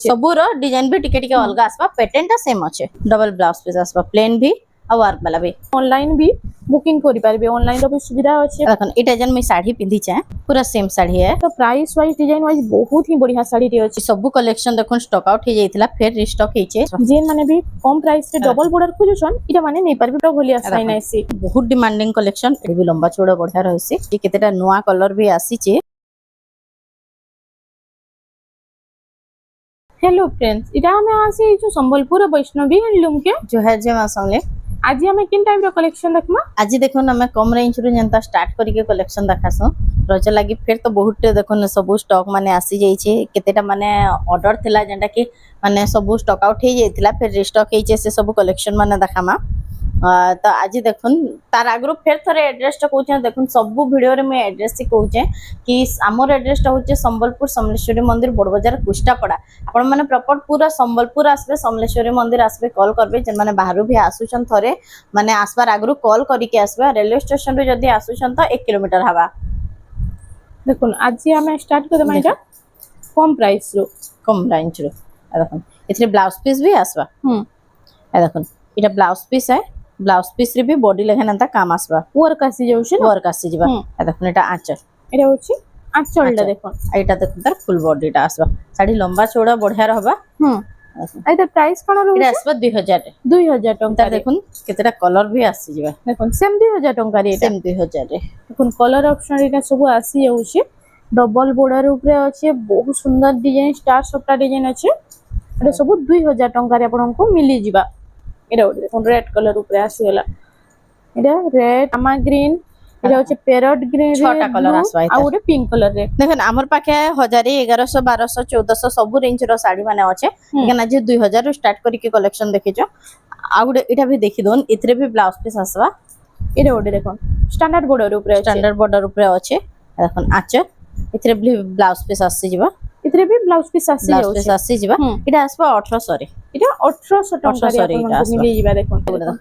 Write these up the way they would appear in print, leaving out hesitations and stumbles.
सबूर design भी टिके टिके अलग आसबा पेटेंट सेम अच्छे डबल ब्लाउज पीस आसबा प्लेन भी आ वर्क वाला भी ऑनलाइन भी बुकिंग करि पारबे ऑनलाइन रो भी सुविधा अछि। देखन इटा जन मैं साड़ी पिंधी छे पूरा सेम साड़ी है तो प्राइस वाइज डिजाइन वाइज बहुत ही बढ़िया साड़ी रे अछि। सब कलेक्शन देखन स्टॉक आउट हो जाइतिला फिर रिस्टॉक हेचे जेन माने भी कम प्राइस रे डबल बॉर्डर खोजुछन इटा माने नै पारबे तो भलिया साइन आसी बहुत डिमांडिंग कलेक्शन ए भी लंबा चौड़ा बढ़िया रहसी कि केतेटा नया कलर भी आसी छे। हेलो फ्रेंड्स इटा हमें आसी जो संबलपुर वैष्णवी हैंडलूम के जो है जे मासले आज हमें किन टाइप रो कलेक्शन देखमा। आज देखो हमें कम रेंज रो जनता स्टार्ट करके कलेक्शन देखासो रज लगी फिर तो बहुत देखो सब स्टॉक माने आसी जाई छे केतेटा माने ऑर्डर थिला जेंटा कि माने सब स्टॉक आउट हो जाइतिला फिर रिस्टॉक हेचे से सब कलेक्शन माने देखामा। तो आज देखुन तार आगरो फिर थरे एड्रेस टा कहूचे देखुन सब वीडियो रे मैं एड्रेस ही कहूचे कि आमर एड्रेस टा होचे संबलपुर समलेश्वरी मंदिर बड़ बाजार कुष्टापड़ा आपण माने प्रॉपर पूरा संबलपुर आसबे समलेश्वरी मंदिर आसबे कॉल करबे जन माने बाहरु भी आसुचन थरे माने आसबार आगरो कॉल करिके आसबे रेलवे स्टेशन रे जदी आसुचन त 1 किलोमीटर हवा। देखुन आज हमें स्टार्ट करबा इटा कम प्राइस रो देखुन इथरे ब्लाउज पीस भी आसबा देखुन इटा ब्लाउज पीस है ब्लाउज पीस रे भी बॉडी लेखन काम आसबा वर्क आसी जाउछे वर्क आसी जिबा देखुन एटा आंचल एटा होची आंचलटा देखुन एटा देखुन तार फुल बॉडी टा आसबा साड़ी लंबा चौड़ा बढ़िया रहबा। एटा प्राइस कोन रहू एटा आसबा 2000 टंका देखुन केतेटा कलर भी आसी जिबा देखुन सेम 2000 टंका रे सेम 2000 रे देखुन कलर ऑप्शन एटा सब आसी जाउछे डबल बॉर्डर ऊपर अछि बहुत सुंदर डिजाइन स्टार सप्ता डिजाइन अछि एटा सब 2000 टंका रे आपन को मिली जिबा। एटा देखुन रेड कलर ऊपर आसी होला एटा रेड आमा ग्रीन एटा होचे पैरट ग्रीन छटा कलर आसबा आ ओटे पिंक कलर रे देखन हमर पाखे 1000 1100 1200 1400 सब रेंज रो साड़ी माने अछि लेकिन आज 2000 रो स्टार्ट करिके कलेक्शन देखिजो आ गुडे एटा भी देखि दोन इथरे भी ब्लाउज पीस आसबा एटा ओटे देखन स्टैंडर्ड बॉर्डर ऊपर अछि देखन आचे इथरे भी ब्लाउज पीस आसी जिबा इथरे भी ब्लाउज पीस आसी जिबा एटा आसबा 1800 रे एटा 1800 टंका रे आपन मिली जिबा देखन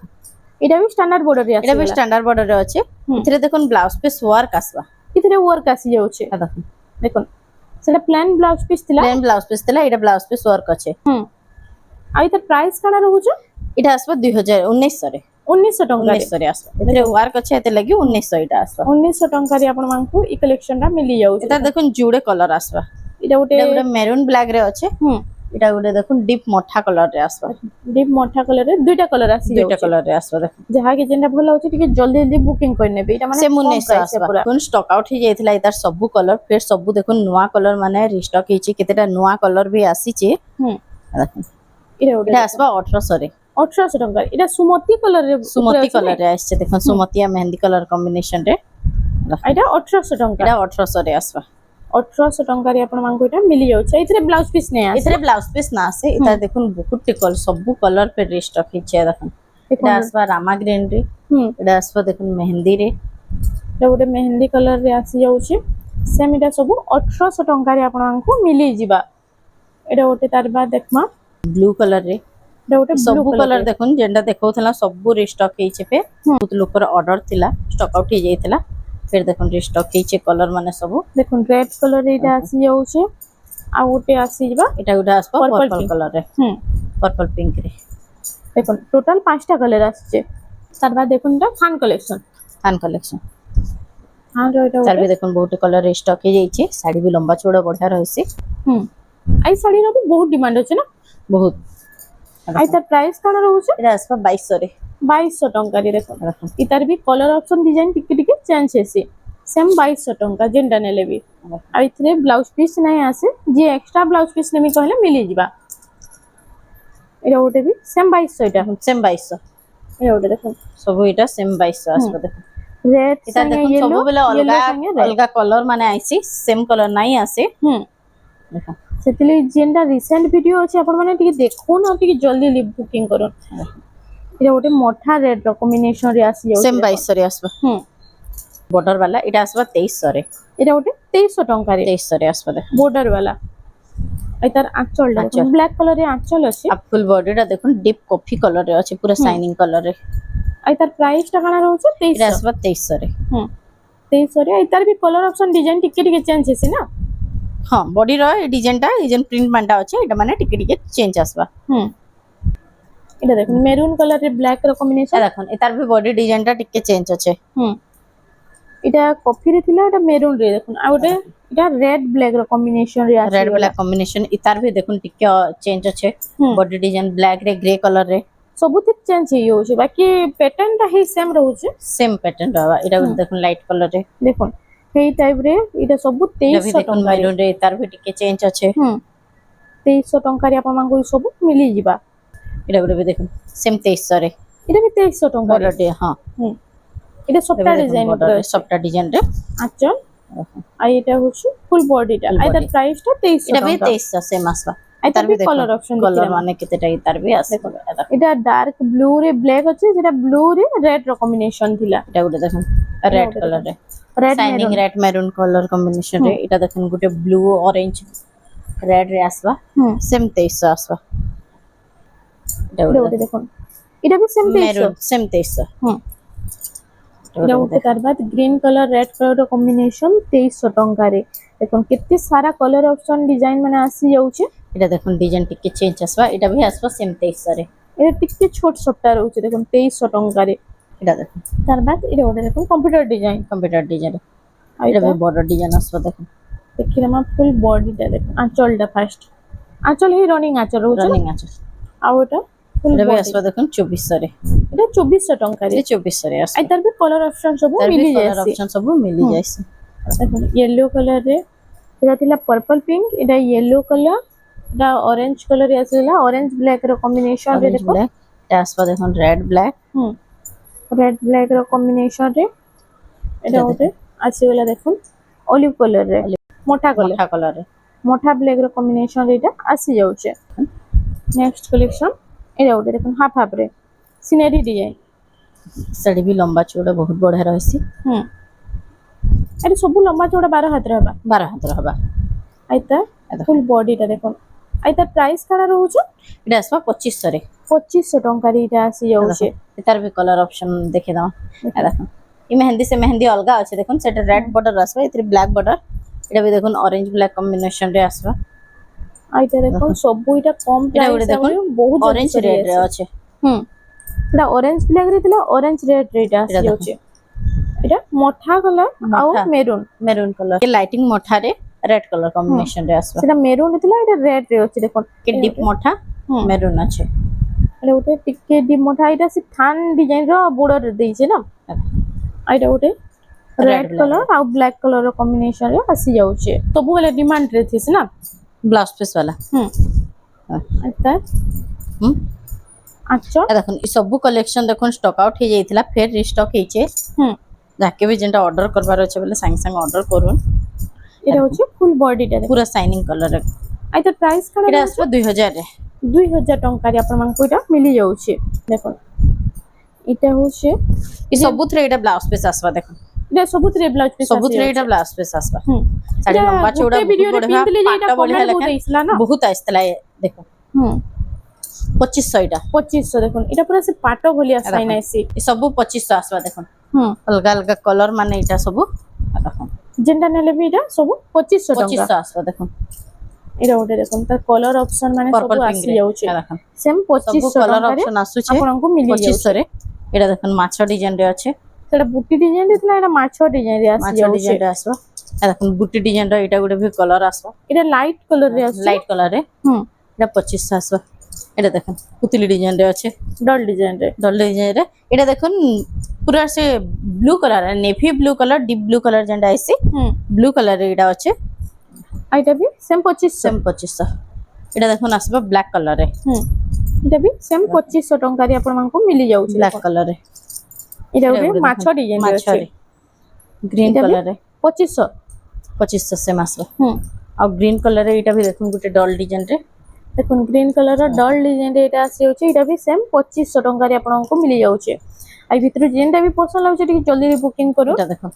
एटा भी स्टैंडर्ड बॉर्डर रे एटा भी स्टैंडर्ड बॉर्डर रे अछि इथरे देखन ब्लाउज पीस वर्क आसबा इथरे वर्क आसी जाउछे देखन देखन सेटा प्लेन ब्लाउज पीस तिला एटा ब्लाउज पीस वर्क अछि आ इथर प्राइस काना रहउछ एटा आसबा 1900 रे 1900 टंका 1900 रे आसबा इथरे वर्क अछि एते लागि 1900 एटा आसबा 1900 टंका रे आपन मानकु ई कलेक्शन रा मिली जाउछ। एटा देखन जुडे कलर आसबा एटा गोटे मेरून ब्लैक रे अछि एटा गोटे देखन डीप मोठा कलर रे आसबा डीप मोठा कलर रे दुईटा कलर आसी दुईटा कलर रे आसबा देखन जहा के जेंटा भलो होची टिके जल्दी जल्दी बुकिंग कर नेबे एटा माने से 1900 आसबा कोन स्टॉक आउट ही जाइथिला इतार सब कलर फिर सब देखन नवा कलर माने रिस्टॉक हेची केतेटा नवा कलर भी आसी छे देखन एटा आसबा 1800 रे 1800 टंका एटा सुमति कलर रे आछे देखन सुमतिया मेहंदी कलर कॉम्बिनेशन रे एटा 1800 टंका एटा 1800 रे आसबा 1800 टंका रे आपन मांगो एटा मिली जाउ छै इथरे ब्लाउज पीस नै आसे इथरे ब्लाउज पीस ना आसे इता देखन बहुत टिकल सब कलर पे रिस्टॉक हेचे देखन एटा आसबा रामा ग्रीन रे एटा आसबा देखन मेहंदी रे एटा गोटे मेहंदी कलर रे आसी जाउ छै सेम एटा सब 1800 टंका रे आपन मांगो मिली जिबा। एटा गोटे तार बाद देखमा ब्लू कलर रे एटा गोटे सब कलर देखन जेंडा देखौथला सब रिस्टॉक हेचे पे बहुत लोकर ऑर्डर थिला स्टॉक आउट हे जाइथिला फिर देखन रिस्टॉक हेचे कलर माने सब देखन रेड कलर एटा आसी जाउ छै आ ओटे आसी जिबा एटा गोटे आसबा पर्पल कलर रे पर्पल पिंक रे देखन टोटल 5टा कलर आछे तार बाद देखन ता थान कलेक्शन हां रोइटा तार भी देखन बहुत कलर स्टॉक हे जाइछे साड़ी भी लंबा चौड़ा बढ़िया रहसी आई साड़ी रो भी बहुत डिमांड होचे ना बहुत आई तार प्राइस कोन रहउ छै एटा आसबा 2200 रे 2200 टंका रे देखन इतार भी कलर ऑप्शन डिजाइन टिके टिके चेंज हेसी सेम 2200 टंका जेंडा नेले भी आ इथरे ब्लाउज पीस नै आसे जे एक्स्ट्रा ब्लाउज पीस नेमी कहले मिली जिबा एटा ओटे भी सेम 2200 एटा सेम 2200 ए ओटे देखन सब एटा सेम 2200 आसबा देखन रेड इता देखन सब बेले अलगा कलर माने आइसी सेम कलर नै आसे देखन सेतिले जेंडा रिसेंट वीडियो अछि अपन माने टिके देखो ना टिके जल्दी लिव बुकिंग करो एटा ओटे मोठा रेड रो कॉम्बिनेशन रे आसी जाउ सेम 2200 रे आसबा बॉर्डर वाला एटा आसबा 2300 रे एटा ओटे 2300 टंका रे 2300 रे आसबा बॉर्डर वाला एतार आंचल ब्लैक कलर रे आंचल अछि अब फुल बॉडी रा देखन डीप कॉफी कलर रे अछि पूरा शाइनिंग कलर रे एतार प्राइस टा काना रहउ छै 2300 आसबा 2300 रे 2300 रे एतार भी कलर ऑप्शन डिजाइन टिके टिके चेंज हेसी ना हाँ बॉडी रो डिजाइन टा डिजाइन प्रिंट मानटा আছে এটা মানে টিকে টিকে চেঞ্জ আসবা এটা দেখুন মেরুন কালার এর ব্ল্যাক এর কম্বিনেশন দেখুন এটার ভি বডি ডিজাইনটা টিকে চেঞ্জ আছে এটা কফি রে থিলা এটা মেরুন রে দেখুন আর ওটা এটা রেড ব্ল্যাক এর কম্বিনেশন রে আছে রেড ব্ল্যাক কম্বিনেশন এটার ভি দেখুন টিকে চেঞ্জ আছে বডি ডিজাইন ব্ল্যাক রে গ্রে কলর রে ସବୁଥି ଚେଞ୍ଜ ହେଇଯାଉଛି ବାକି ପ୍ୟାଟର୍ନ ଟା ହିଁ ସେମ୍ ରହୁଛି সেম প্যাটার্ন রবা এটা দেখুন লাইট কলর রে দেখুন সেই টাইপ রে এটা ସବୁ এটা ভি 2300 দেখুন ଟଙ୍କା মেরুন রে এটার ভি টিকে চেঞ্জ আছে 2300 ଟଙ୍କାରେ ଆପଣମାନଙ୍କୁ ଏ ସବୁ ମିଳିଯିବା এটা ভি দেখুন সেম 2300 রে এটা ବି 2300 ଟଙ୍କା বর্ডর ডে হ্যাঁ এটা সবটা ডিজাইন বর্ডর সবটা ডিজাইন রে আঁচল আর এটা হচ্ছে ফুল বডিটা আর এটার প্রাইসটা 2300 এটা ভি ଟଙ୍କା 2300 সেম আসবা এটার ବି কলর অপশন কলর মানে কেতেটা এটার ভি আছে এটা ডার্ক ব্লু রে ব্ল্যাক আছে যেটা ব্লু রে রেড র কম্বিনেশন থিলা এটা গুটে দেখুন রেড কলর রে red shining red maroon colour combination রে এটা দেখুন গুটে ব্লু অরেঞ্জ রেড রে আসবা সেম 2300 আসবা এটা এটা দেখুন এটা भी सेम 2300 মেরুন সেম 2300 এটা ଗୋଟେ তার বাদ গ্রিন কলর রেড কলর ର কম্বিনেশন 2300 ଟଙ୍କାରେ দেখুন কেতে সারা কলর অপশন ডিজাইন মানে আসি যাଉଛି এটা দেখুন ডিজাইন টিকে চেঞ্জ আসবা এটা ভি আসবা সেম 2300 রে এটা টিকে ছোট ছোটটা রହୁଛି দেখুন 2300 ଟଙ୍କାରେ এটা দেখুন তার বাদ এটা ଗୋଟେ দেখুন কম্পিউটার ডিজাইন কম্পিউটার ডিজাইন আর এটা এটা ভি বর্ডর ডিজাইন আসবা দেখুন ଦେଖିଲେ মা ফুল বডিটা দেখুন আঁচলটা ফার্স্ট আঁচল হি রনিং আঁচল রହୁଛି রানিং আছে আর ওটা ফুল এটা ভি বডি আসবা দেখুন 2400 রে এটা 2400 ଟଙ୍କାରେ এই 2400 রে আসবা আর তার भी কলর অপশন সব তার মিলি কলর যাচ্ছে অপশন সব মিলি যাইছে দেখুন ইয়েলো কলর রে এটা ଥିଲା পর্পল পিঙ্ক এটা ইয়েলো কলর এটা অরেঞ্জ কলর আসিলা অরেঞ্জ ব্ল্যাক র কম্বিনেশন রে দেখো এটা আসবা দেখুন রেড ব্ল্যাক রেড ব্ল্যাক র কম্বিনেশন রে এটা ওতে আসিলা দেখুন অলিভ কলর রে মোটা কলর মোটা কলর রে মোটা ব্ল্যাক র কম্বিনেশন রে এটা আসি যাচ্ছে নেক্সট কালেকশন এটা ওতে দেখুন হাফ হাফ রে সিনারি ডিজাইন শাড়ি ভি লম্বা চৌড়া বহুত বড়া রহিছি এটা সব লম্বা চৌড়া 12 হাত রে হবা 12 হাত হবা আইতা ফুল বডিটা দেখুন আইতা প্রাইস কারা রହୁଛି এটা আসবা 2500 রে 2500 ଟଙ୍କାରେ এটা আসি যাচ্ছে এটার ভি কলর অপশন দেখে দাও এটা দেখুন এই মেহেন্দি সে মেহেন্দি অলগা আছে দেখুন সেটা রেড বর্ডর আসবা এতে ব্ল্যাক বর্ডর এটা ভি দেখুন অরেঞ্জ ব্ল্যাক কম্বিনেশন রে আসবা আইতা দেখুন সবু এটা কম এটা প্রাইস দেখুন বহুত অরেঞ্জ রেড রে আছে এটা অরেঞ্জ ব্ল্যাক রে ଥିଲା অরেঞ্জ রেড রে এটা আসি যাচ্ছে এটা মোটা কলর আর মেরুন মেরুন কলর এই লাইটিং মোঠা রে রেড কলর কম্বিনেশন রে আসবা সেটা মেরুন ଥିଲା এটা রেড রে আছে দেখুন কি ডিপ মোঠা মেরুন আছে এটা ওটা টিকে ডিপ মোটা এটা সে থান ডিজাইন র বর্ডর ଦେଇছে না আর এটা ওটা রেড কলর আর ব্ল্যাক কলর র কম্বিনেশন রে আসি যাচ্ছে তবু হলে ডিমান্ড রে থিস না ব্লাউজ পিস वाला আচ্ছা আচ্ছা দেখুন এই সবু কালেকশন দেখুন স্টক আউট হয়ে যাইতিলা ফের রিস্টক হইছে যাকে भी যেটা অর্ডার করবার আছে বলে সাঙ্গে সাঙ্গে অর্ডার করুন এটা হচ্ছে ফুল বডিটা পুরা শাইনিং কলর আর তো প্রাইস কারা এটা আসবে 2000 রে 2000 ଟଙ୍କାରେ ଆପଣମାନଙ୍କୁ এটা মিলি যাচ্ছে দেখুন এটা হচ্ছে এই সবুথরে এটা ব্লাউজ পিস আসবা দেখুন এটা সবুতরে ব্লাউজ পিস সবুথরে এটা ব্লাউজ পিস আসবা শাড়ি লম্বা চৌড়া ভিডিও রে পিনলে যে এটা পাটা বড়িয়া কমেন্ট লেখা ଦେଇଥିଲା না বহুত আসতলা দেখুন 2500 এটা 2500 দেখুন এটা পুরো সে পাটো ভলিয়া সাইন আইছি এই সবু 2500 আসবা দেখুন অলগা অলগা কলর মানে এটা সবু দেখুন যেটা নেলে বি এটা সব 2500 টাকা 2500 আসবা দেখুন এটা ওটা দেখুন তার কলর অপশন মানে সব আসি যাচ্ছে দেখুন সেম 2500 কলর টাকাରେ অপশন আসুছে ଆପଣଙ୍କୁ মিলি যাচ্ছে 2500 রে এটা দেখুন মাছ ডিজাইন রে আছে সেটা বুটি ডিজাইন দিଥିଲା এটা মাছ ডিজাইন রে আসি মাছ যাচ্ছে ডিজাইন রে আসবা দেখুন বুটি ডিজাইন রে এটা গুড়ে ভি কলর আসবা এটা লাইট কলর রে আছে লাইট কলর রে এটা 2500 আসবা এটা দেখুন পুতলি ডিজাইন রে আছে ডল ডিজাইন রে রে এটা দেখুন পুরা সে blue colour navy blue colour deep blue colour যেটা আইছে ব্লু কালার এটা আছে এটা বি সেম 2500 সেম 2500 এটা দেখুন আসবা ব্ল্যাক কালার রে এটা বি সেম 2500 ଟଙ୍କାରେ ଆପଣଙ୍କୁ ମିଲି ଯାଉଛି ব্ল্যাক কালার রে এটা ଗୋଟେ ମାଛ ଡିଜାଇନ ରେ ଅଛି গ্রিন কালার রে 2500 2500 সেম আসবা আর গ্রিন কালার রে এটা भी দেখুন গুটে ডল ডিজাইন রে দেখুন গ্রিন কলর ର ଡଲ ଡିଜାଇନ ରେ এটা আসি যাଉଛି এটা ବି ସେମ 2500 ଟଙ୍କାରେ ଆପଣଙ୍କୁ ମିଲି ଯାଉଛି আর ভিতরে যেটা भी পছন্দ লাগুছে ଟିକେ জলদি বুকিং করুন এটা দেখুন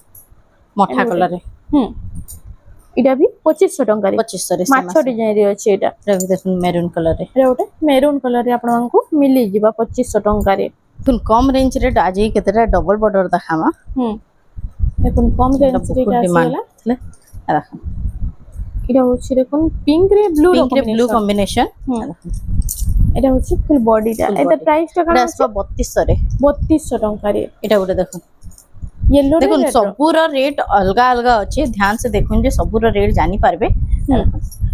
মোটা কালার রে এটা ବି 2500 ଟଙ୍କାରେ 2500 রে ମାଛ ଡିଜାଇନ ରେ ଅଛି এটা এটা भी দেখুন মেরুন কালার রে এটা ଗୋଟେ মেরুন কলর ରେ ଆପଣଙ୍କୁ ମିଲି ଯିବା 2500 ଟଙ୍କାରେ দেখুন কম রেঞ্জ রে আজ কেতেটা ডবল বর্ডর দেখামা দেখুন কম রেঞ্জ রে এটা আসিলা দেখুন এটা হচ্ছে দেখুন পিঙ্ক রে ব্লু পিঙ্ক রে ব্লু কম্বিনেশন কম্বিনেশন এটা হচ্ছে ফুল বডিটা Full এটা body। প্রাইসটা এটা কেমন আসবা 3200 রে 3200 ଟଙ୍କାରେ এটা ଗୋଟେ ଦେଖୁন येलो रे দেখুন red ର। ସବୁର ରେଟ୍ ଅଲଗା ଅଲଗା ଅଛି ଧ୍ୟାନ ସେ ଦେଖୁନ ଯେ ସବୁର ରେଟ୍ ଜାଣି ପାରବେ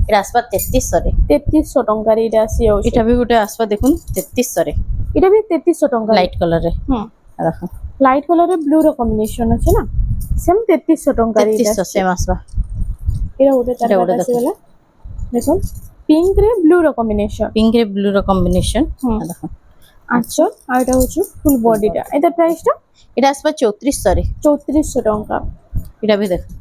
এটা আসবা 3300 ରେ 3300 ଟଙ୍କାରେ ଏଇଟା ଆସି ଯାଉଛି এটা ବି ଗୋଟେ আসবা দেখুন 3300 ରେ ଏଇଟା ବି 3300 ଟଙ୍କାରେ ଲାଇଟ୍ କଲର ରେ ହୁଁ ଦେଖୁন ଲାଇଟ୍ କଲରରେ ବ୍ଲୁ ର କମ୍ବିନେସନ ଅଛି ନା ସେମ୍ 3300 ଟଙ୍କାରେ ଏଇଟା 3300 ସେମ୍ আসবা ଏଇଟା ଗୋଟେ ତାର ଏଇଟା ଗୋଟେ ବାଟ ଆସିଗଲା ଦେଖୁନ ପିଙ୍କ ରେ ବ୍ଲୁ ର କମ୍ବିନେସନ ପିଙ୍କ ରେ ବ୍ଲୁ ର କମ୍ବିନେସନ ଦେଖୁন ଆଚ୍ଛା ଆଉ ଏଇଟା ହଉଛି ଫୁଲ ବଡିଟା ଏଇଟା ପ୍ରାଇସ ଟା এটা আসবা 3400 রে 3400 ଟଙ୍କା এটা ବି ଦେଖୁন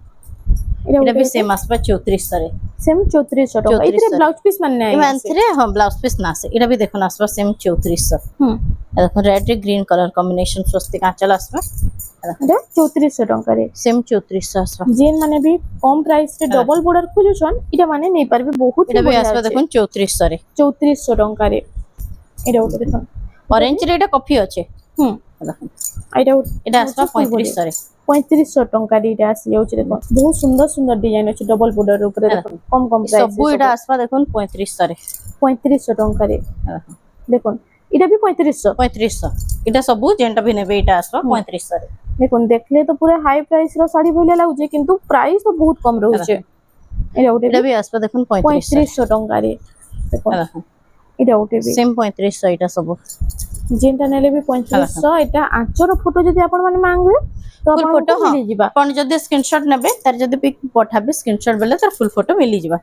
এটা ବି ସେମ୍ আসবা 3400 ରେ ସେମ୍ 3400 ଟଙ୍କା ଏଥିରେ 3400 ବ୍ଲାଉଜ ପିସ୍ ମାନେ ନାହିଁ ଏଥିରେ ହଁ ବ୍ଲାଉଜ ପିସ୍ ନା ଆସେ এটা ବି ଦେଖୁন আসবা ସେମ୍ 3400 ହୁଁ দেখুন রেড রে গ্রিন কলর কম্বিনেশন স্বস্তিক আঁচল আসবা ଏଇଟା 3400 ଟଙ୍କାରେ সেম 3400 আসবা जेन माने भी कम प्राइस रे डबल बॉर्डर खोजुछन इटा माने नै पारबे बहुत এটা ही ବି बढ़िया আসবা আছে দেখুন 3400 রে 3400 टंकारे एटा उठे देखन অরেঞ্জ রে এটা কফি আছে हम দেখুন एटा এটা আসবা 3500 রে 3500 टंका रे इटा आसी जाउछ देखन बहुत सुंदर सुंदर डिजाइन अछि डबल बॉर्डर ऊपर देखन कम कम प्राइस সবু এটা আসবা দেখুন 3500 রে 3500 टंका रे देखन इटा भी 3500 3500 এটা সবু যেটা भी নেবে এটা আসবা 3500 রে देखन देखले तो पूरा हाई प्राइस रो साड़ी भइला लागुचे किंतु प्राइस तो बहुत कम रहउचे एटा उठे এটা भी আসবা দেখুন 3500 3500 टंका रे देखन দেখুন एटा उठे भी সেম 3500 এটা সবু जेनटा नेले भी 3500 एटा आचर फोटो जदी आपण माने मांगबे तो ফুল आपण ফটো को मिली जिबा কোন যদি স্ক্রিনশট নেবে তার যদি পিক পঠাবে স্ক্রিনশট বেলে তার ফুল ফটো মিলি যাবা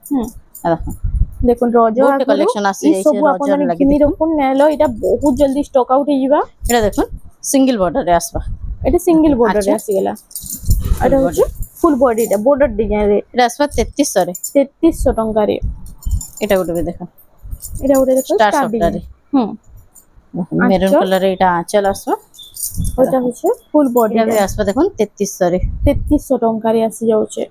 দেখুন देखो रज बहुत कलेक्शन आसी जाइछे सब आपण रजर माने लागि किनी देखुन रखुन नेलो एटा बहुत जल्दी स्टॉक आउट हो जिबा এটা দেখুন সিঙ্গেল বর্ডার রে আসবা एटा सिंगल बॉर्डर रे अच्छा। आसी गेला एटा होचे फुल बॉडी टा बॉर्डर डिजाइन रे এটা আসবা 3300 রে 3300 टंका रे এটা গুলো দেখুন एटा उडे देखो स्टार स्टार সফটটা রে डिजाइन মেরুন আচ্ছা। কালার এটা আঁচল আসবা ओटा होचे फुल बॉडी এটা भी আসবা দেখুন 3300 রে 3300 टंका रे आसी जाउचे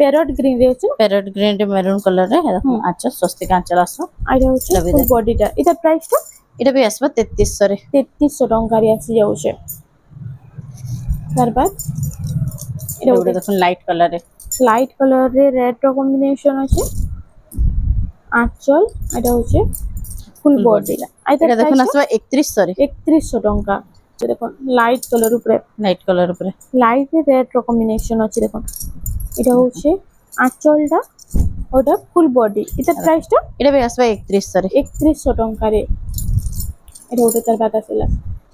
पैरट ग्रीन रे होचे প্যারট গ্রিন রে মেরুন কালার রে দেখুন আঁচল স্বস্তিক আঁচল আসবা आइरा होचे এটা भी फुल देख। बॉडी टा इटा प्राइस टा এটা भी আসবা 3300 রে 3300 टंका रे आसी जाउचे तार बाद এটা एटा গুলো দেখুন লাইট কালার রে लाइट कलर रे रेड रो कॉम्बिनेशन আছে আঁচল এটা হচ্ছে ফুল Full বডি body। আইতা এটা দেখুন আসবা 3100 রে 3100 টঙ্কা দেখুন লাইট কালার উপরে লাইট কালার উপরে লাইট রেড র কম্বিনেশন আছে দেখুন এটা হচ্ছে আঁচলটা ওটা ফুল বডি এটা প্রাইসটা এটা भी আসবা 3100 রে 3100 টঙ্কা রে এটা ওটা তার বাতা ছিল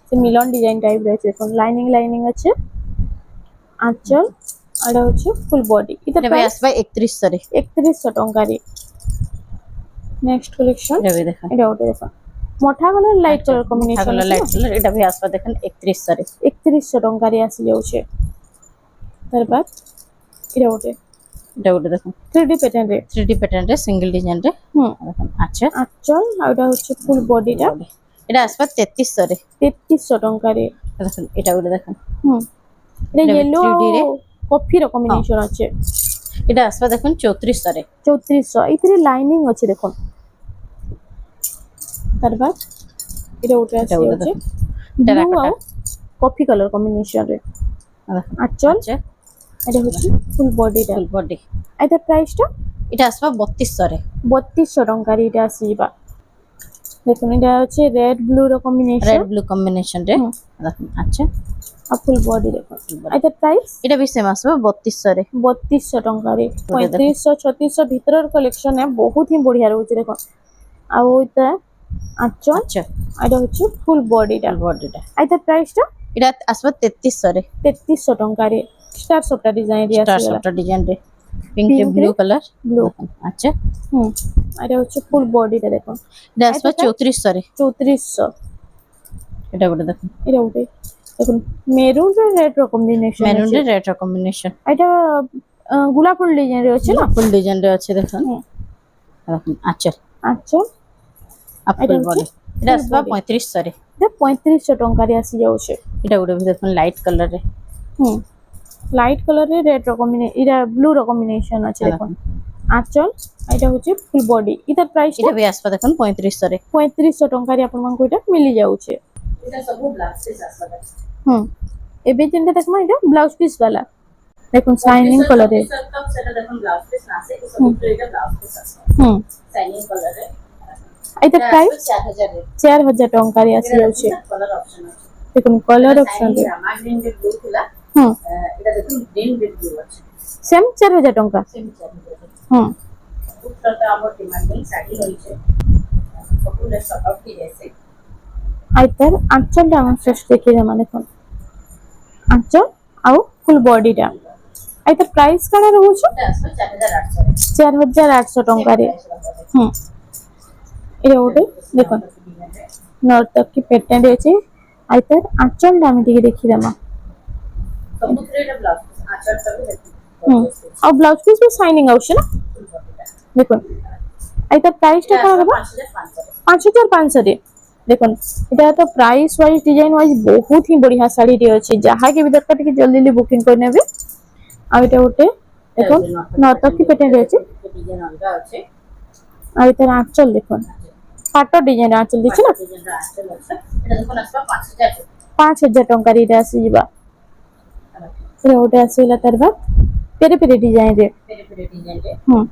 সে মিলন ডিজাইন টাইপ রয়েছে দেখুন লাইনিং লাইনিং আছে আঁচল আর এটা হচ্ছে ফুল বডি এটা এটা भी প্রাইস আসবা 3100 রে 3100 টঙ্কা রে नेक्स्ट कलेक्शन এটা भी দেখুন এটা ওটা দেখুন মঠা colour light colour combination colour light colour এটা भी আসবা দেখুন 3100 রে 3100 ଟଙ୍କାରେ ଆସି ଯାଉଛି ତାର ବାଦ এটা ওটা এটা গুলো দেখুন 3D প্যাটার্ন রে 3D প্যাটার্ন রে সিঙ্গেল ডিজাইন রে হুম দেখুন আচ্ছা আঁচল আর এটা হচ্ছে ফুল বডিটা এটা আসবা 3300 রে 3300 ଟଙ୍କାରେ দেখুন এটা গুলো দেখুন হুম এটা এটা ইয়েলো 3D রে কফি র কম্বিনেশন আছে এটা আসবা দেখুন 3400 রে 3400 এଥିରେ লাইনিং ଅଛି দেখুন তার বাদ এটা ওটা এটা আসি গুলো যাଉଛି দেখুন ব্লু টেরাকোটা আর কফি কালার কম্বিনেশন রে দেখুন আঁচল আচ্ছা এটা হচ্ছে ফুল বডিটা ফুল বডি এটা প্রাইসটা এটা আসবা 3200 রে 3200 ଟଙ୍କାରେ এটা ଆସିଯିବା দেখুন এটা হচ্ছে রেড ব্লু র কম্বিনেশন রেড ব্লু কম্বিনেশন রে হুম। দেখুন আচ্ছা আর ফুল বডি দেখুন এটা প্রাইস এটা भी সেম আসবা 3200 রে 3200 ଟଙ୍କାରେ ବଢିଆ 3500 3600 ଭିତରର କଲେକ୍ସନ ବହୁତ ହିଁ ବଢିଆ ରହୁଛି ଦେଖ ଆଉ ଏଇଟା ଆଞ୍ଚଲ আচ্ছা ଏଇଟା ହଉଛି ফুল বডিটা ফুল বডিটা ଏଇଟା ପ୍ରାଇସଟା এটা আসবা 3300 রে 3300 ଟଙ୍କାରେ ଷ୍ଟାର ସଫ୍ଟା ଡିଜାଇନ ରେ স্টার ଆସିଗଲା সফট ডিজাইন রে পিঙ্ক রে Pink ব্লু রে কালার ব্লু আচ্ছা হুম এটা হচ্ছে ফুল বডিটা দেখুন এটা আসবা এটা 3400 রে 3400 এটা গুলো দেখুন এটা উঠে দেখুন মেরুন রে রেড র কম্বিনেশন মেরুন আছে রে রেড র কম্বিনেশন এটা গোলাপ ফুল ডিজাইন রে আছে না ফুল ডিজাইন রে আছে দেখুন হুম। দেখুন আচ্ছা আঁচল আর এটা ফুল হচ্ছে বডি এটা full আসবা body। 3500 রে এটা 3500 ଟଙ୍କାରେ ଆସି ଯାଉଛି এটা গুলো দেখুন লাইট কালার রে হুম লাইট কালারে রেড র কম্বিনেশন এটা ব্লু র কম্বিনেশন আছে দেখুন আঁচল এটা হচ্ছে ফুল বডি এটার প্রাইস এটা भी আসবা দেখুন 3500 রে 3500 ଟଙ୍କାରେ ଆପଣମାନଙ୍କୁ এটা ମିଳି ଯାଉଛି এটা সবু ব্লাউজ পিস আসবা হুম ଏବେ ଯେମିତି ଦେଖମା ଏଇଟା ବ୍ଲାଉଜ ପିସ୍ ବାଲା দেখুন শাইনিং কালারে সেটা দেখুন ব্লাউজ পিস আছে এই সবুজ এটা ব্লাউজ পিস আছে হুম শাইনিং কালারে এটা প্রাইস 4000 রে 4000 ଟଙ୍କାରେ ଆସି ଯାଉଛି কলার অপশন আছে দেখুন কলর অপশন রে রামা গ্রিন যে ব্লু ଥିଲା হুম এটা দেখুন গ্রিন উইথ ব্লু আছে সেম 4000 ଟଙ୍କା সেম 4000 হুম উত্তরটা আমার ডিমান্ডিং শাড়ি হইছে সকলে স্টক আউট হয়ে গেছে আইতার আঁচলটা আমার ফার্স্ট দেখিয়ে দেমা দেখুন আঁচল ଆଉ ফুল বডিটা আইতার প্রাইস কাଣା রହୁଛି এটা আছে 4800 4800 ଟଙ୍କାରେ হুম এটা ଗୋଟେ দেখুন নর্তকি প্যাটার্ন আছে আইতার আঁচলটা আমি ଟିକେ দেখিদেমা ସବୁଥିରେ এটা ବ୍ଲାଉଜ ପିସ୍ ଆଚାର ସବୁ ଦେଖୁন হুম ଆଉ ব্লাউজ পিস ବି শাইনিং ଆଉଛି না দেখুন আইতার প্রাইসটা কাଣା হবে 5500 রে দেখুন এটা তো প্রাইস ওয়াইজ ডিজাইন ওয়াইজ বহুত হি বঢ়িয়া শাড়িটি আছে যাহাকে भी দরকার ଟିକେ জলদি জলদি বুকিং করে নেবে আর এটা ওটে দেখুন নর্তকি প্যাটার্ন আছে ডিজাইন অলগা আছে আর এটার আঁচল দেখুন পাট ডিজাইন আঁচল দিচ্ছে না ডিজাইনটা আচার আছে এটা দেখুন আসবে 5000 5000 ଟଙ୍କାରେ এটা আসি ଯିବା এটা ওটে আসিলা তার বাদ পেরে পেরে ডিজাইন রে পেরে পেরে ডিজাইনটা হুম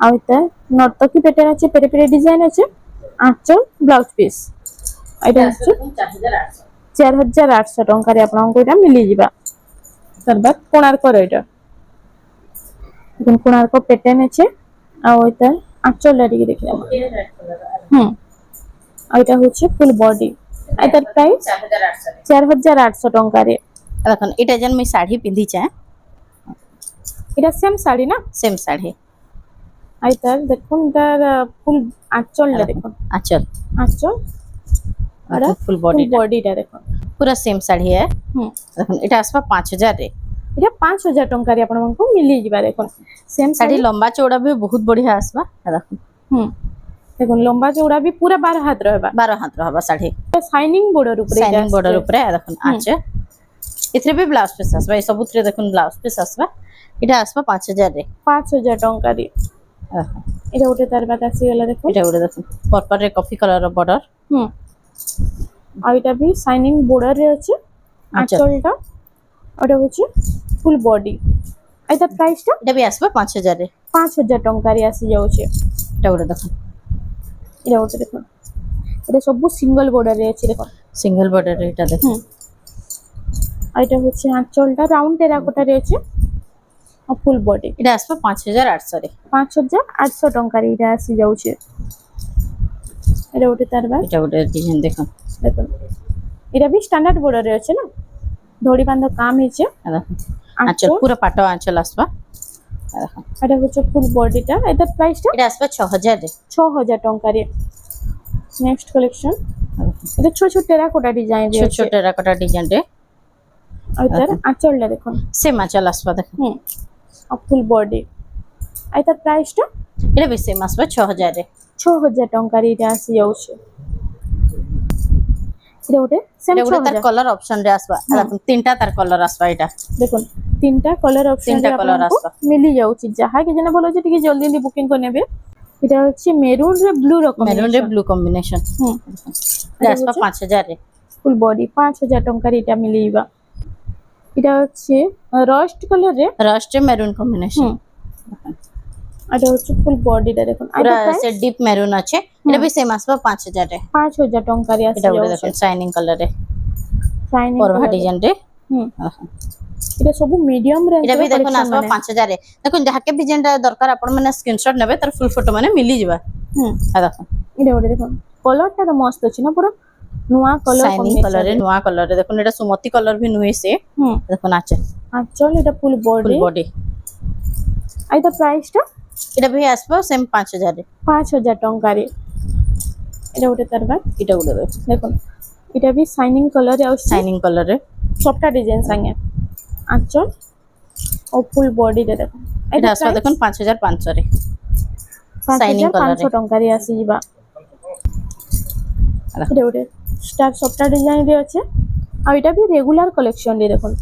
আর এটা নর্তকি প্যাটার্ন আছে পেরে পেরে ডিজাইন আছে আঁচল ব্লাউজ পিস এটা হচ্ছে 4800 4800 ଟଙ୍କାରେ ଆପଣଙ୍କୁ এটা মিলি ଯିବା তার বাদ কোଣାର୍କର এটা দেখুন কোଣାর্ক প্যাটার্ন আছে আর এটা আঁচলটা ଟିକେ ଦେଖିଲା রেড কালার হুম আর এটা হচ্ছে ফুল বডি আর তার প্রাইস 4800 4800 ଟଙ୍କାରେ দেখুন এটা যেন আমি শাড়ি পিঁধিছে এটা সেম শাড়ি না সেম শাড়ি আর তার দেখুন তার ফুল আঁচলটা দেখুন আচল আঁচল আর ফুল ফুল বডি বডিটা দেখুন पूरा सेम শাড়ি है হুম দেখুন এটা আসবে 5000 রে এটা 5000 ଟଙ୍କାରେ ଆପଣଙ୍କୁ ମିଲି ଯିବା দেখুন সেম শাড়ি শাড়ি লম্বা চৌড়া भी बहुत बढ़िया আসবা দেখুন হুম দেখুন লম্বা চৌড়া भी पूरा 12 হাত রহবা 12 হাত হবা শাড়ি শাইনিং বর্ডর উপরে শাইনিং বর্ডর উপরে দেখুন আছে এথরে भी ব্লাউজ পিস আসবা এই সবুত্রে দেখুন ব্লাউজ পিস আসবা এটা আসবা 5000 রে 5000 ଟଙ୍କାରେ দেখুন এটা ওটে তার বাদ আসিগলা দেখুন এটা উড়ে দেখুন পরপর রে কফি কালার বর্ডর হুম আর এটা भी শাইনিং বর্ডর রে আছে আঁচল। আঁচলটা ওটা হচ্ছে ফুল বডি আর তার প্রাইসটা এটা भी আসবা 5000 রে 5000 ଟଙ୍କାରେ আসি যাচ্ছে এটা উড়ে দেখুন এটা ওটা দেখুন এটা সব সিঙ্গেল বর্ডর রে আছে দেখুন সিঙ্গেল বর্ডর এটা দেখুন হুম আর এটা হচ্ছে আঁচলটা রাউন্ড টেরাকোটা রয়েছে আর ফুল বডি এটা আসবা 5800 রে 5800 ଟଙ୍କାରେ এটা আসি যাচ্ছে এটা ওটা তার বাদ এটা উড়ে ডিজাইন দেখুন দেখুন এটা भी স্ট্যান্ডার্ড বর্ডর রে আছে না ধড়ি বাঁধ কাম হয়েছে দেখুন আঁচল আঁচল পুরো পাটো আঁচল আসবা দেখুন এটা হচ্ছে ফুল বডিটা এটা প্রাইসটা এটা আসবা 6000 রে 6000 ଟଙ୍କାରେ নেক্সট কালেকশন এটা ছোট ছোট টেরাকোটা ডিজাইন ছোট রয়েছে ছোট টেরাকোটা ডিজাইন রে আর তার আঁচলটা দেখুন সেম আঁচল আসবা দেখুন হুম আর ফুল বডি আর তার প্রাইসটা এটা भी সেম আসবা 6000 রে 6000 ଟଙ୍କାରେ এটা আসি যাচ্ছে এটা ওটে সেম এটা উড়ে তার 6000 কলর অপশন রে আসবা দেখুন তিনটা তার কলর আসবা এটা দেখুন তিনটা কলর অপশন তিনটা colour আসবা। মিলি যাচ্ছে যাহা কি জানা বলো যে টিকে জলদি জলদি বুকিং করে নেবে এটা হচ্ছে মেরুন রে ব্লু রকম মেরুন রে ব্লু কম্বিনেশন হুম এটা আসবা 5000 রে ফুল বডি 5000 ଟଙ୍କାରେ এটা মিলি যাবা এটা হচ্ছে রস্ট কালার রে রাস্ট মেরুন কম্বিনেশন হুম এটা হচ্ছে ফুল বডিটা দেখুন আর পুরা এটা সে ডিপ মেরুন আছে এটা भी সেম আসবা 5000 রে 5000 ଟଙ୍କାରେ আসি এটা উড়ে যাচ্ছে দেখুন শাইনিং কালার রে শাইনিং পরভা ডিজাইন রে হুম এটা সব মিডিয়াম রেঞ্জ এটা भी দেখুন আসবা 5000 রে দেখুন যাহাকে भी যেটা দরকার আপন মানে স্ক্রিনশট নেবে তার ফুল ফটো মানে মিলি যাবা হুম দেখুন এটা ওটা দেখুন কলরটা তো মস্ত আছে না পুরো নোয়া কলর শাইনিং কালার রে নোয়া কালার রে দেখুন এটা সুমতি কালার भी নুই সে হুম দেখুন আছে আঁচল এটা ফুল ফুল বডি বডি আর এটা প্রাইসটা এটা भी আসবা সেম 5000 রে 5000 ଟଙ୍କାରେ এটা ওটা তার বাদ এটা উড়ে দেখুন দেখুন এটা भी shining colour are shining colour রে সবটা ডিজাইন সঙ্গে আঁচল ও ফুল বডিটা দেখুন এটা আসবা দেখুন 5500 রে shining colour রে। 5500 ଟଙ୍କାରେ আসি ଯିବା এটা ওটা স্টার সবটা ডিজাইন রে আছে আর এটা भी রেগুলার কলেকশন রে দেখুন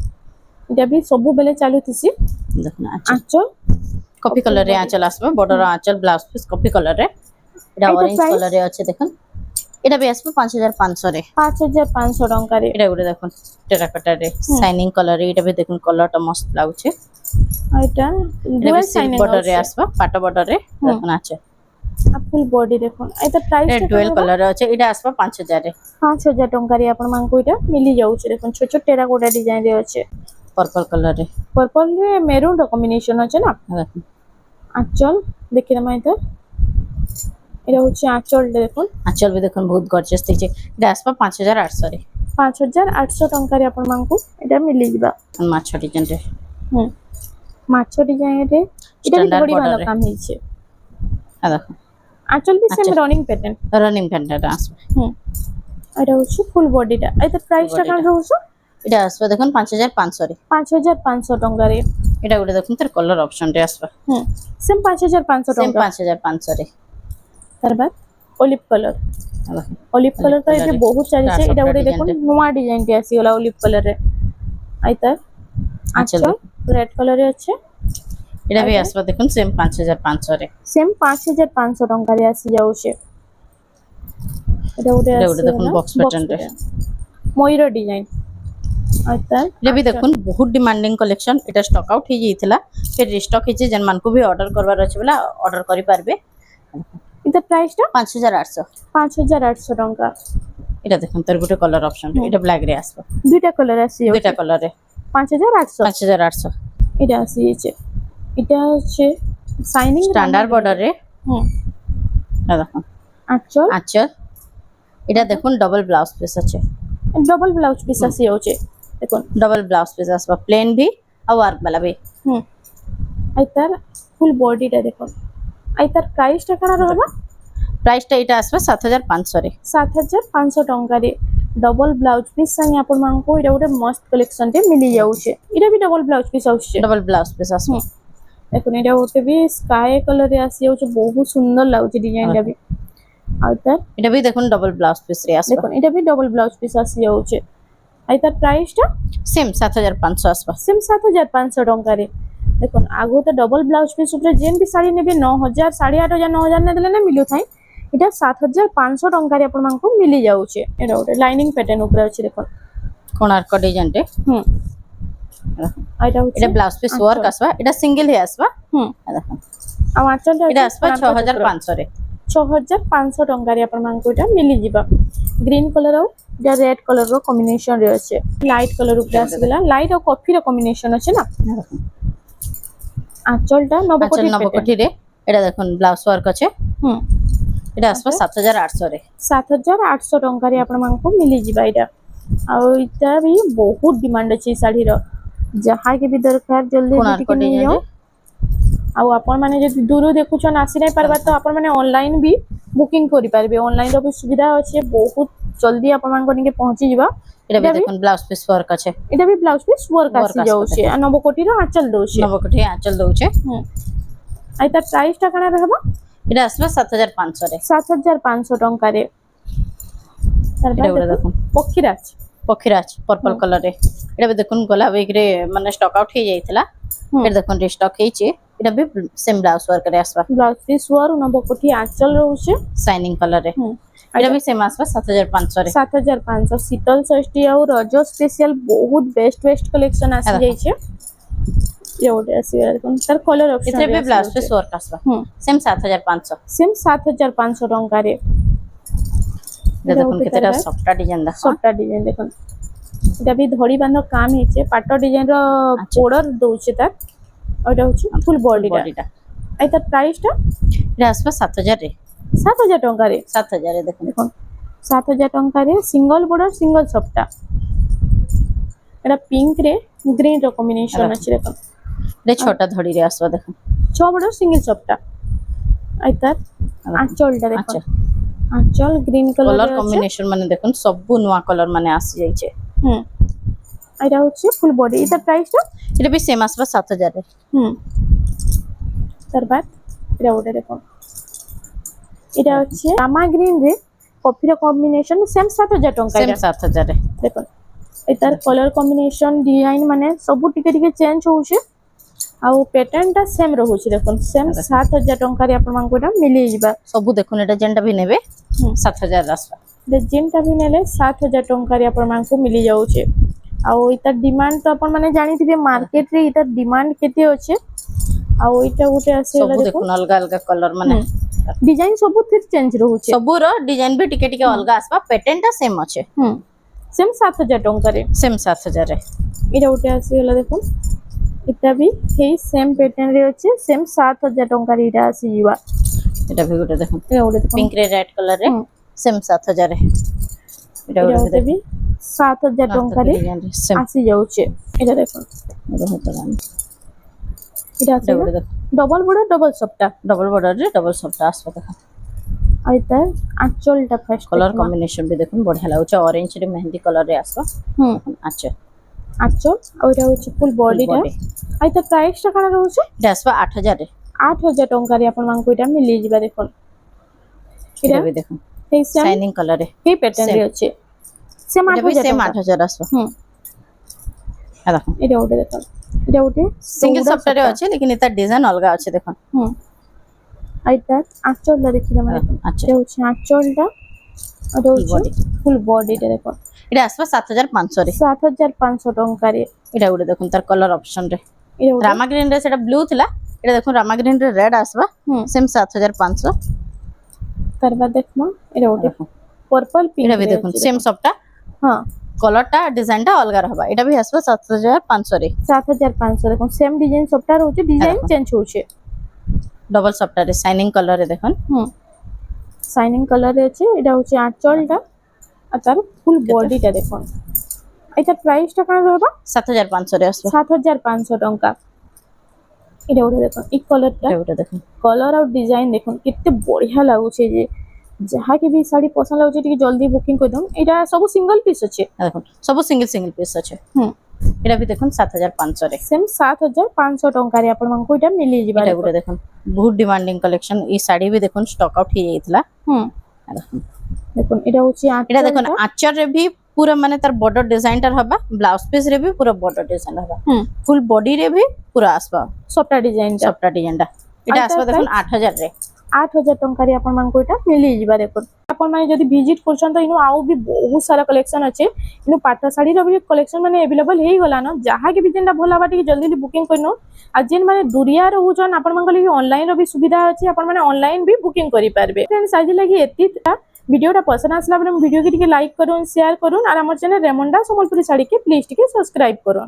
এটা भी সবু বেলে চালুতিছি দেখুন আছে আঁচল কফি কালার রে আঁচল আসবে বর্ডার আঁচল ব্লাউজ পিস কফি কালার রে এটা এইটার অরেঞ্জ price? কালার রে আছে দেখুন এটা বি আসবে 5500 রে। 5500 ଟଙ୍କାରେ। এটা গুলো দেখুন টেরাকোটা রে শাইনিং কলর এটা বি দেখুন কলরটা মস্ত লাগুছে। ଆଉ ଏଇଟା এটা dual B silk shining border রে আছে। আসবে পাট বর্ডার রে দেখুন আছে। আর ফুল বডি দেখুন ଏଇଟା ପ୍ରାଇସ୍ এটা ଟା ডুয়েল କଣ কলর আছে এটা আসবে 5000 রে। 5000 ଟଙ୍କାରେ ଆପଣ ମାନଙ୍କୁ ଏଇଟା ମିଳି ଯାଉଛି ଦେଖୁন ଛୋଟ ଛୋଟ ଟେରାକୋଟା ଡିଜାଇନ ରେ ଅଛି। पर्पल कलर रे पर्पल ରେ মেরুন ର কম্বিনেশন আছে না। দেখুন আঁচল ଦେଖିଲେ মই তো এটা হচ্ছে আঁচলটা দেখুন। আঁচল বি দেখুন বহুত গর্জিয়াস দিছে এটা আসবে 5800 রে। 5800 ଟଙ୍କାରେ ଆପଣ ମାନଙ୍କୁ ଏଇଟା ମିଳି ଯିବା। মাছ ডিজাইন রে ହୁଁ ମାଛ ଡିଜାଇନ ରେ এটা ବି Standard ধড়ি border বাঁধা রে। কাম ହେଇছে। দেখুন আঁচল ବି সেম আঁচল। রনিং প্যাটার্ন। রানিং প্যান্টটা আসবে হুম এটা হচ্ছে ফুল বডিটা এটা প্রাইস টা body কেমন টা। রହୁଛି এটা আসবে দেখুন 5500 রে। 5500 ଟଙ୍କାରେ। এটা গুলো দেখুন তার কলর অপশন রে আসবে ହୁଁ ସେମ୍ 5500 সেম ଟଙ୍କା। 5500 রে। ତାର ବାଦ ଅଲିଭ କଲର। দেখুন ଅଲିଭ କଲର ତ colour ଏବେ ରେ। ବହୁତ ଚାଲିଛି Star ଏଇଟା soft ଗୋଟେ design ଦେଖୁନ ରେ। ନୂଆ ଡିଜାଇନ ଟେ ଆସିଗଲା ଅଲିଭ କଲର ରେ। ଆଇତା আঁচল ଆଞ୍ଚଲ ରେଡ୍ କଲର ରେ ଅଛି। এটা বি আইতা আসবে দেখুন সেম 5500 রে। ସେମ୍ 5500 ଟଙ୍କାରେ ଆସି ଯାଉଛି। এটা ଗୋଟେ এটা ଗୋଟେ ଆସିଗଲା ଦେଖୁন box pattern ରେ। ମୟୂର ଡିଜାଇନ। ଆଇତା এটা ବି দেখুন বহুত ডিমান্ডিং কলেকশন এটা স্টক আউট হয়ে যাইଥିଲା ফির রিস্টক ହେଇଛି যেন ମାନଙ୍କୁ ବି অর্ডর করবার ଅଛି বলা অর্ডর କରି পারবে। এটা প্রাইস টা 5800 5800 ଟଙ୍କା। এটা দেখুন তার গোটে কলর অপশন এটা ব্ল্যাক রে আসবে দুইটা কলর আসি যাଉଛି। দুইটা কলরে 5800 5800 এটা আসি যাচ্ছে। এটা হচ্ছে শাইনিং স্ট্যান্ডার্ড বর্ডার রে হুম দেখুন আঁচল আচ্ছা এটা দেখুন ডবল ব্লাউজ পিস আছে ডবল ব্লাউজ পিস আসি যাଉଛି দেখুন। ডবল ব্লাউজ পিস আসবে প্লেন ভি আর ওয়ার্ক वाला ভি। হুম আর তার ফুল বডিটা দেখুন। আর তার প্রাইসটা কেন রহবা প্রাইসটা এটা আসবে 7500 রে। 7500 ଟଙ୍କାରେ ଡବଲ ବ୍ଲାଉଜ ପିସ୍ ସାଙ୍ଗେ ଆପଣମାନଙ୍କୁ ଏଇଟା ଗୋଟେ ମସ୍ତ କଲେକ୍ସନ ଟେ ମିଳି ଯାଉଛି। ଏଇଟା ବି ଡବଲ ବ୍ଲାଉଜ ପିସ୍ ଆସୁଛି। ডবল ব্লাউজ পিস আসবে দেখুন এটা ଗୋଟେ ବି ସ୍କାଏ କଲର ରେ ଆସି ଯାଉଛି ବହୁତ ସୁନ୍ଦର ଲାଗୁଛି ଡିଜାଇନ ଟା ବି। ଆଉ ତାର এটা ভি দেখুন ডবল ব্লাউজ পিস রে আসবে দেখুন এটা ବି ଡବଲ ବ୍ଲାଉଜ ପିସ୍ ଆସି ଯାଉଛି। ଆଉ ତାର ପ୍ରାଇସଟା সেম 7500 আসবে ସେମ୍ 7500 ଟଙ୍କାରେ। দেখুন আগে তো ডবল ব্লাউজ পিস উপরে যেন ବି ଶାଢ଼ୀ ନେବେ 9000 8500 9000 ନେଦେଲେ ନା ମିଳୁଥାଏ। এটা 7500 ଟଙ୍କାରେ ଆପଣମାନଙ୍କୁ ମିଳି ଯାଉଛି। ଏଟା ଗୋଟେ ଲାଇନିଂ ପ୍ୟାଟର୍ନ ଉପରେ ଅଛି ଦେଖୁন। কোণার্ক ডিজাইন রে হুম আর এটা হচ্ছে এটা ব্লাউজ পিস ওয়ার্ক আসবে এটা সিঙ্গেল হে আসবে হুম দেখুন ଆଉ ଆଞ୍ଚଲଟା এটা আসবে 6500 রে। 6500 ଟଙ୍କାରେ ଆପଣମାନଙ୍କୁ ଏଇଟା ମିଳିଯିବ। ଗ୍ରୀନ୍ କଲର ଆଉ এটা ରେଡ୍ କଲର ର କମ୍ବିନେସନ ରେ ଅଛି। ଲାଇଟ୍ କଲର ଉପରେ ଆସିଗଲା ଲାଇଟ୍ ଆଉ କଫିର କମ୍ବିନେସନ ଅଛି ନା। ଆଞ୍ଚଲଟା আচ্ছা ନବକୋଟି ପ୍ୟାଟର୍ନ। নবকোটি রে এটা দেখুন ব্লাউজ ওয়ার্ক আছে হুম এটা আসবে 7800 রে। 7800 ଟଙ୍କାରେ ଆପଣମାନଙ୍କୁ ମିଳିଯିବ ଏଇଟା। ଆଉ ଏଇଟା ବି ବହୁତ ଡିମାଣ୍ଡ ଅଛି ଏଇ ଶାଢ଼ୀର ଯାହାକି ବି ଦରକାର ଜଲ୍ଦି কোণার্ক ଟିକେ ডিজাইন ନେଇଯାଅ। রে ଆଉ ଆପଣମାନେ ଯଦି ଦୂରରୁ ଦେଖୁଛନ୍ ଆସି ନାଇଁ ପାରବା ତ ଆପଣମାନେ ଅନଲାଇନ ବି ବୁକିଂ କରିପାରିବେ। ଅନଲାଇନ ର ବି ସୁବିଧା ଅଛି ବହୁତ ଜଲ୍ଦି ଆପଣମାନଙ୍କ ନିକେ ପହଞ୍ଚିଯିବ। এটা ভি দেখুন ব্লাউজ পিস ওয়ার্ক আছে এটা ବି ବ୍ଲାଉଜ ପିସ୍ ୱାର୍କ Work ଆସି ଆସିବ ଯାଉଛି। ଦେଖ। ଆଉ ନବକୋଟିର ଆଞ୍ଚଲ ଦଉଛି। নবকোটি আঁচল দউছে ହୁଁ ଆଉ ତାର ପ୍ରାଇସ୍ ଟା କାଣା ରହିବ এটা আসবে 7500 রে। 7500 ଟଙ୍କାରେ। ତାର এটা গুলো ବାଦ দেখুন ପକ୍ଷୀରାଜ পক্ষীরাজ পর্পল কালার রে এটা ভি দেখুন গলা উইক রে মানে স্টক আউট হয়ে যাইଥିଲା এটা দেখুন রিস্টক ହେଇଛି এটা ভি সেম ব্লাউজ ওয়ার্ক রে আসবে ବ୍ଲାଉଜ ପିସ୍ ୱାର ନବକୋଟି ଆଞ୍ଚଲ ରହୁଛି। শাইনিং কালার রে এটা ভি সেম আসবে 7500 রে। 7500 ଶୀତଳ ଷଷ୍ଠୀ ଆଉ ରଜ ସ୍ପେଶିଆଲ ବହୁତ ବେଷ୍ଟ କଲେକ୍ସନ ଆସି ଦେଖ। ଯାଇଛି। ଇଏ ଗୋଟେ ଆସିଗଲା ଦେଖନ୍ତୁ ତାର କଲର ଅପସନ এতে ভি ব্লাউজ পিস ওয়ার্ক আসবে সেম 7500 সেম 7500 ଟଙ୍କାରେ। এটা দেখুন কেতেটা সফট ডিজাইন দেখো সবটা ডিজাইন দেখুন। এটা ବି ধড়ি বাঁধ কাম ହେଇছে পাট ডিজাইন র বর্ডর দউছে তার। আর এটা হচ্ছে ফুল বডিটা। বডিটা আর তার প্রাইসটা এটা আসবে 7000 রে। 7000 ଟଙ୍କାରେ। 7000 রে দেখুন দেখুন 7000 ଟଙ୍କାରେ ସିଙ୍ଗଲ বর্ডর সিঙ্গল সবটা। এটা পিঙ্ক রে গ্রিন র কম্বিনেশন আছে দেখুন। এটা ছোট ধড়ি রে আসবে দেখুন 6 বর্ডর সিঙ্গল সবটা। আর তার আঁচলটা দেখুন। আচ্ছা আঁচল গ্রিন কালার কলর আছে। কম্বিনেশন মানে দেখুন সবু নয়া কলর মানে আসি যাইছে হুম এটা হচ্ছে ফুল বডি এটার প্রাইসটা এটা ভি সেম আসবে 7000 রে। হুম তার বাদ এটা ওটা দেখুন। এটা হচ্ছে রামা গ্রিন রে কফির কম্বিনেশন সেম 7000 ଟଙ୍କା সেম এটা 7000 রে। দেখুন এটার কলর কম্বিনেশন ডিজাইন মানে ସବୁ ଟିକେ ଟିକେ চেঞ্জ হଉଛି। ଆଉ প্যাটার্নটা সেম রହୁଛି দেখুন সেম 7000 ଟଙ୍କାରେ ଆପଣମାନଙ୍କୁ ଏଟା ମିଳିଯିବା। সবু দেখুন এটা যেনটা ভি নেবে হুম 7000 আসবে जेनटा भी नेले 7000 टंका रे आपण मानकु मिली जाउछे आ इता डिमांड तो आपण माने जानिथिबे मार्केट रे इता डिमांड केते अछि आ इटा गुटे आसीला सब देखो देखो अलग अलग कलर माने डिजाइन सब फिर चेंज रहउछे सब रो डिजाइन भी टिके टिके अलग आसबा पैटर्न टा सेम अछि सेम 7000 टंका रे सेम 7000 रे इटा गुटे आसीला देखो इटा भी हे सेम पैटर्न रे अछि सेम 7000 टंका रे इटा आसी जीवा एटा भी गोटे देखो एटा गुटे देखो पिंक रे रेड कलर रे सेम 7000 रे एटा इटा गोटे भी 7000 टंका रे सेम आसी जाउछे इटा देखो बहुत रानी इटा एटा आसी गोटे देखो डबल बॉर्डर डबल सप्ता डबल बॉर्डर रे डबल सफ्ट आसबा देखो आ इता आंचलटा फर्स्ट कलर कॉम्बिनेशन भी देखो बढ़िया लागुच ऑरेंज रे मेहंदी कलर रे आसबा अच्छा आंचल और इटा होची फुल बॉडी टा आ इता प्राइस टा काना रहउछे एटा आसबा 8000 रे 8000 टंका रे आपण मानकु इटा मिली जिबा देखो एटा भी देखो हे सेम शाइनिंग कलर रे हे पैटर्न रे अछि सेम एटा भी 8000 सेम टंका 8000 आसबा आ देखो इटा उठे देखो इटा उठे सिंगल सफ्ट रे अछि लेकिन एता डिजाइन अलगा अछि देखो आइता आंचल ला देखिला माने अच्छा इटा होची आंचल टा और होची फुल बॉडी टा देखो एटा आसबा 7500 रे 7500 टंका रे एटा गुटे देखो तार कलर ऑप्शन रे इटा उठे रामा ग्रीन रे सेटा ब्लू थिला एटा देखो रामा ग्रीन रे रेड आसबा सेम 7500 तार बाद देखमा इटा उठे पर्पल पिंक एटा भी देखो सेम सबटा हां कलर टा डिजाइन टा अलग रहबा एटा भी आसबा 7500 रे 7500 देखो सेम डिजाइन सबटा रहउचे डिजाइन चेंज होउचे डबल सफ्ट रे शाइनिंग कलर रे देखन शाइनिंग कलर रे अछि एटा होची आंचल टा आ तार फुल बॉडी टा देखो एटा प्राइस टा कान रहबा 7500 रे आसबा 7500 टंका एटा उठे देखो ई कलर टा एटा गुटे देखो कलर और डिजाइन देखो कितने बढ़िया लागुचे जे जहा के भी साड़ी पसंद लागुचे टिके जल्दी बुकिंग कर दम एटा सब सिंगल पीस अछि देखो सब सिंगल पीस अछि एटा भी देखो 7500 रे सेम 7500 टंका रे आपण मानकु एटा मिली जिबा एटा गुटे देखो बहुत डिमांडिंग कलेक्शन ई साड़ी भी देखो स्टॉक आउट ही जाइतला देखो एटा होची एटा देखो आंचर रे भी पूरा माने तार बॉर्डर डिजाइन टा रहबा ब्लाउज पीस रे भी पूरा बॉर्डर डिजाइन रहबा फुल बॉडी रे भी पूरा आसबा सबटा डिजाइन टा एटा आसबा देखो 8000 रे 8000 टंका रे आपण मानकु एटा मिली जिबा देखो आपण माने जदी विजिट करछन तो इनो आउ भी बहुत सारा कलेक्शन अछि इनो पाटा साड़ी रो भी कलेक्शन माने अवेलेबल हेई गला न जहा के भी जेंडा भला बाटी जल्दी बुकिंग करनो आ जेन माने दुरिया रहउछन आपण मानक लगी ऑनलाइन रो भी सुविधा अछि आपण माने ऑनलाइन भी बुकिंग करि पारबे फ्रेंड्स आज लगी एतिता वीडियोटा पसंद आसला बरे वीडियो के लाइक करूँ शेयर करूँ और हमर चैनल रेमंडा संबलपुरी साड़ी के प्लीज टिके सब्सक्राइब करूँ।